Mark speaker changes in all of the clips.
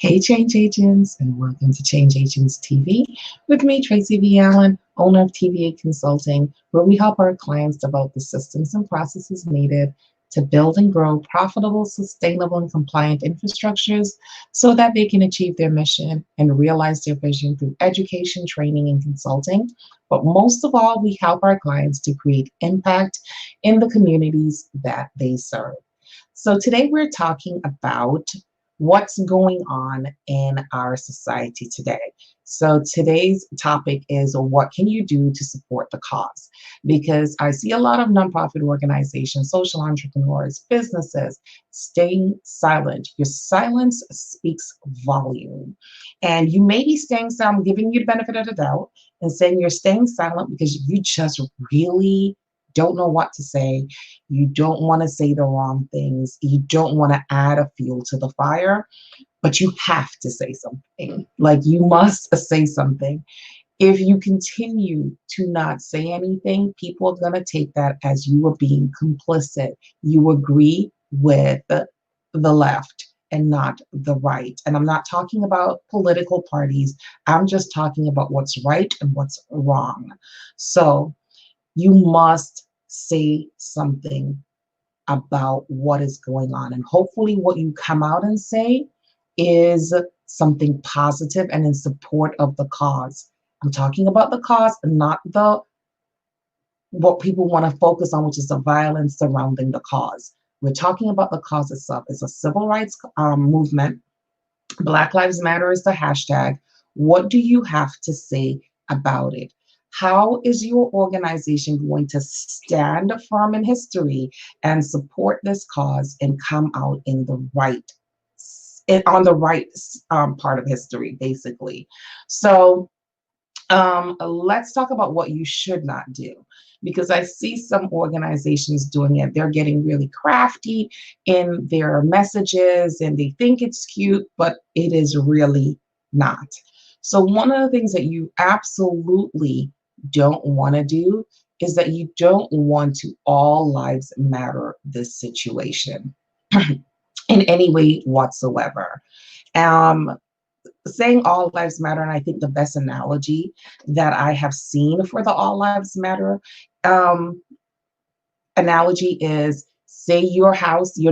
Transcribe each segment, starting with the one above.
Speaker 1: Hey, Change Agents, and welcome to Change Agents TV with me, Tracy V. Allen, owner of TVA Consulting, where we help our clients develop the systems and processes needed to build and grow profitable, sustainable, and compliant infrastructures so that they can achieve their mission and realize their vision through education, training, and consulting. But most of all, we help our clients to create impact in the communities that they serve. So today we're talking about what's going on in our society today. So today's topic is what can you do to support the cause? Because I see a lot of nonprofit organizations, social entrepreneurs, businesses staying silent. Your silence speaks volume. And you may be staying silent, giving you the benefit of the doubt and saying you're staying silent because you just really don't know what to say. You don't want to say the wrong things. You don't want to add a fuel to the fire, but you have to say something. Like you must say something. If you continue to not say anything, people are going to take that as you are being complicit. You agree with the left and not the right. And I'm not talking about political parties. I'm just talking about what's right and what's wrong. So you must say something about what is going on. And hopefully, what you come out and say is something positive and in support of the cause. I'm talking about the cause and not the what people want to focus on, which is the violence surrounding the cause. We're talking about the cause itself. It's a civil rights movement. Black Lives Matter is the hashtag. What do you have to say about it? How is your organization going to stand firm in history and support this cause and come out in the right, on the right part of history, basically? So let's talk about what you should not do, because I see some organizations doing it. They're getting really crafty in their messages and they think it's cute, but it is really not. So one of the things that you absolutely don't want to do is that you don't want to all lives matter this situation in any way whatsoever. Um, Saying all lives matter, and I think the best analogy that I have seen for the all lives matter um, analogy is, say your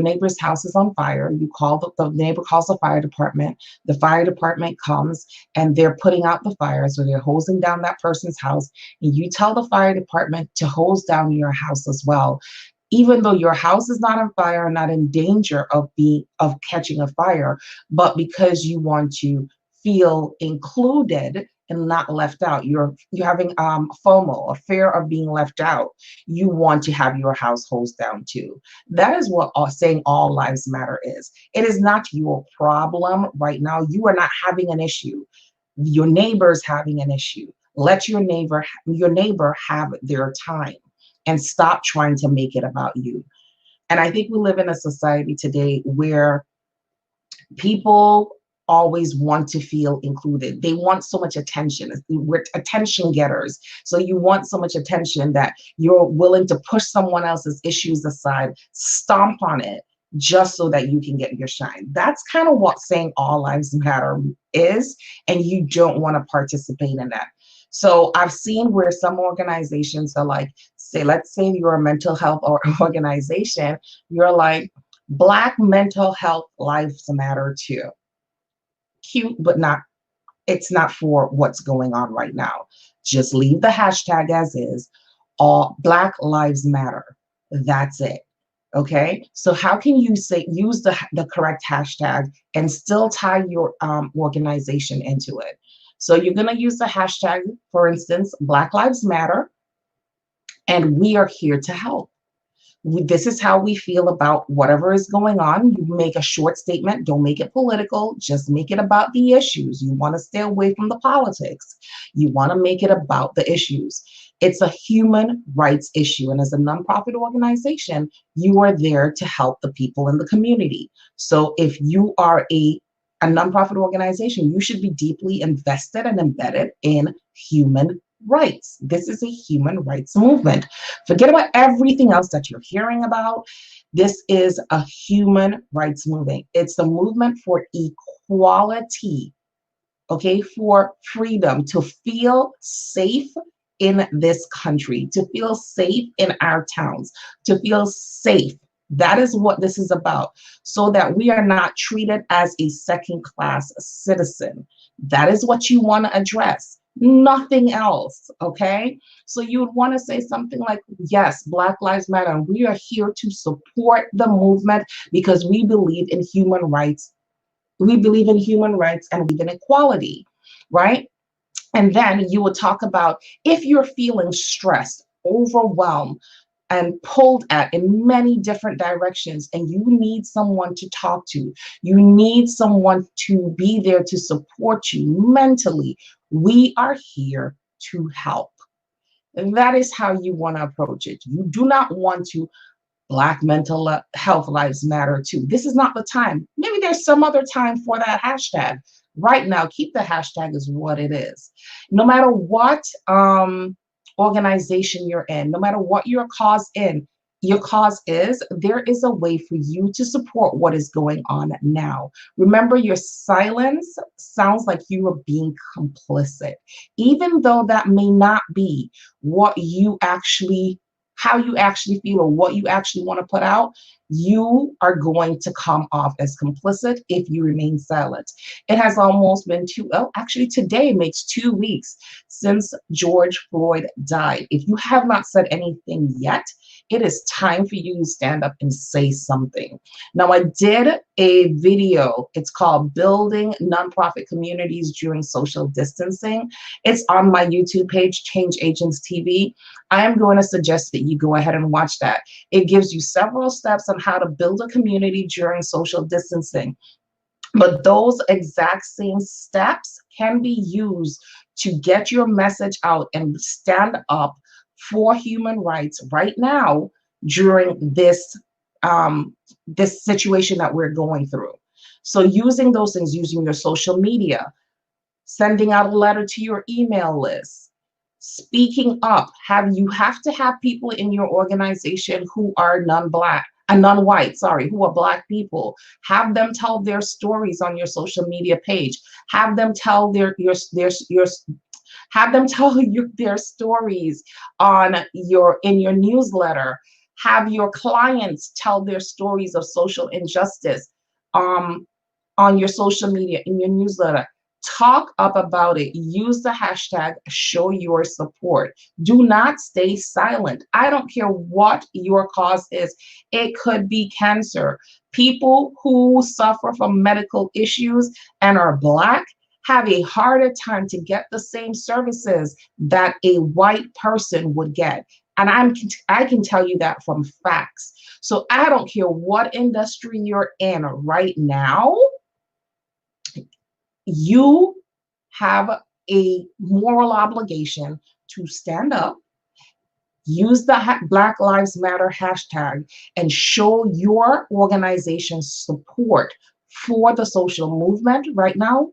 Speaker 1: neighbor's house is on fire. You call the neighbor calls the fire department. The fire department comes and they're putting out the fire, so they're hosing down that person's house. And you tell the fire department to hose down your house as well, even though your house is not on fire and not in danger of catching a fire, but because you want to feel included and not left out. You're having FOMO, a fear of being left out. You want to have your house hosed down too. That is what saying all lives matter is. It is not your problem right now. You are not having an issue. Your neighbor's having an issue. Let your neighbor have their time and stop trying to make it about you. And I think we live in a society today where people always want to feel included. They want so much attention. We're attention getters. So you want so much attention that you're willing to push someone else's issues aside, stomp on it, just so that you can get your shine. That's kind of what saying all lives matter is, and you don't want to participate in that. So I've seen where some organizations are like, let's say you're a mental health organization, you're like, Black mental health lives matter too. Cute, but it's not for what's going on right now. Just leave the hashtag as is. All Black Lives Matter. That's it. Okay. So how can you use the correct hashtag and still tie your organization into it? So you're going to use the hashtag, for instance, Black Lives Matter, and we are here to help. This is how we feel about whatever is going on. You make a short statement. Don't make it political. Just make it about the issues. You want to stay away from the politics. You want to make it about the issues. It's a human rights issue. And as a nonprofit organization, you are there to help the people in the community. So if you are a nonprofit organization, you should be deeply invested and embedded in human rights. This is a human rights movement. Forget about everything else that you're hearing about. This is a human rights movement. It's a movement for equality, okay, for freedom, to feel safe in this country, to feel safe in our towns, to feel safe. That is what this is about, so that we are not treated as a second class citizen. That is what you want to address, nothing else, okay? So you would want to say something like, yes, Black Lives Matter. We are here to support the movement because we believe in human rights. We believe in human rights and we believe in equality, right? And then you would talk about if you're feeling stressed, overwhelmed, and pulled at in many different directions, and you need someone to talk to, you need someone to be there to support you mentally, we are here to help. And that is how you want to approach it. You do not want to Black mental health lives matter too. This is not the time. Maybe there's some other time for that hashtag. Right now, keep the hashtag is what it is. No matter what organization you're in, no matter what your cause is, there is a way for you to support what is going on now. Remember, your silence sounds like you are being complicit, even though that may not be what you actually how you actually feel or what you actually want to put out, you are going to come off as complicit if you remain silent. It has almost been actually today makes 2 weeks since George Floyd died. If you have not said anything yet, it is time for you to stand up and say something. Now, I did a video. It's called Building Nonprofit Communities During Social Distancing. It's on my YouTube page, Change Agents TV. I am going to suggest that you go ahead and watch that. It gives you several steps on how to build a community during social distancing. But those exact same steps can be used to get your message out and stand up for human rights right now during this situation that we're going through. So using those things, using your social media, sending out a letter to your email list, speaking up. You have to have people in your organization who are non-white, who are Black people. Have them tell their stories on your social media page. Have them tell their stories in your newsletter. Have your clients tell their stories of social injustice on your social media, in your newsletter. Talk up about it. Use the hashtag, show your support. Do not stay silent. I don't care what your cause is. It could be cancer. People who suffer from medical issues and are Black have a harder time to get the same services that a white person would get. And I can tell you that from facts. So I don't care what industry you're in right now, you have a moral obligation to stand up, use the Black Lives Matter hashtag, and show your organization's support for the social movement right now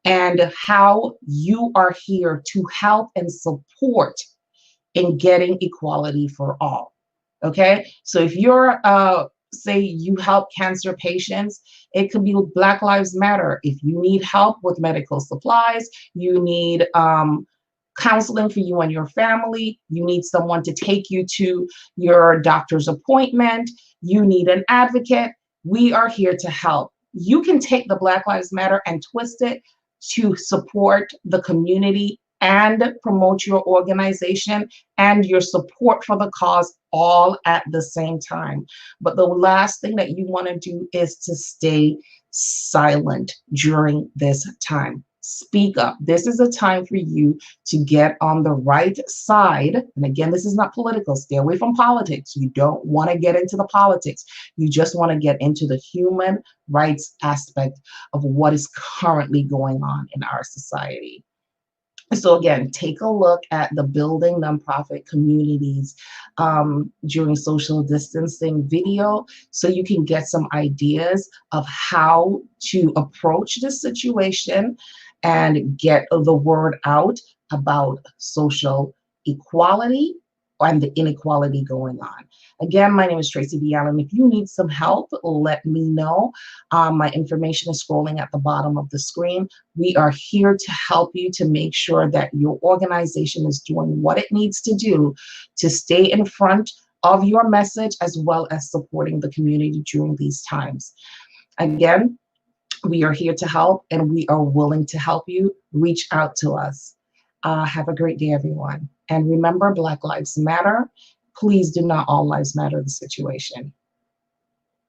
Speaker 1: and how you are here to help and support in getting equality for all. Okay, so if you're say you help cancer patients, it could be Black Lives Matter. If you need help with medical supplies, you need counseling for you and your family, you need someone to take you to your doctor's appointment, you need an advocate, we are here to help. You can take the Black Lives Matter and twist it to support the community and promote your organization and your support for the cause all at the same time. But the last thing that you want to do is to stay silent during this time. Speak up. This is a time for you to get on the right side. And again, this is not political. Stay away from politics. You don't want to get into the politics. You just want to get into the human rights aspect of what is currently going on in our society. So again, take a look at the Building Nonprofit Communities during social distancing video so you can get some ideas of how to approach this situation and get the word out about social equality, and the inequality going on. Again, my name is Tracy V. Allen. If you need some help, let me know. My information is scrolling at the bottom of the screen. We are here to help you to make sure that your organization is doing what it needs to do to stay in front of your message, as well as supporting the community during these times. Again, we are here to help, and we are willing to help you. Reach out to us. Have a great day, everyone. And remember, Black Lives Matter. Please do not all lives matter the situation.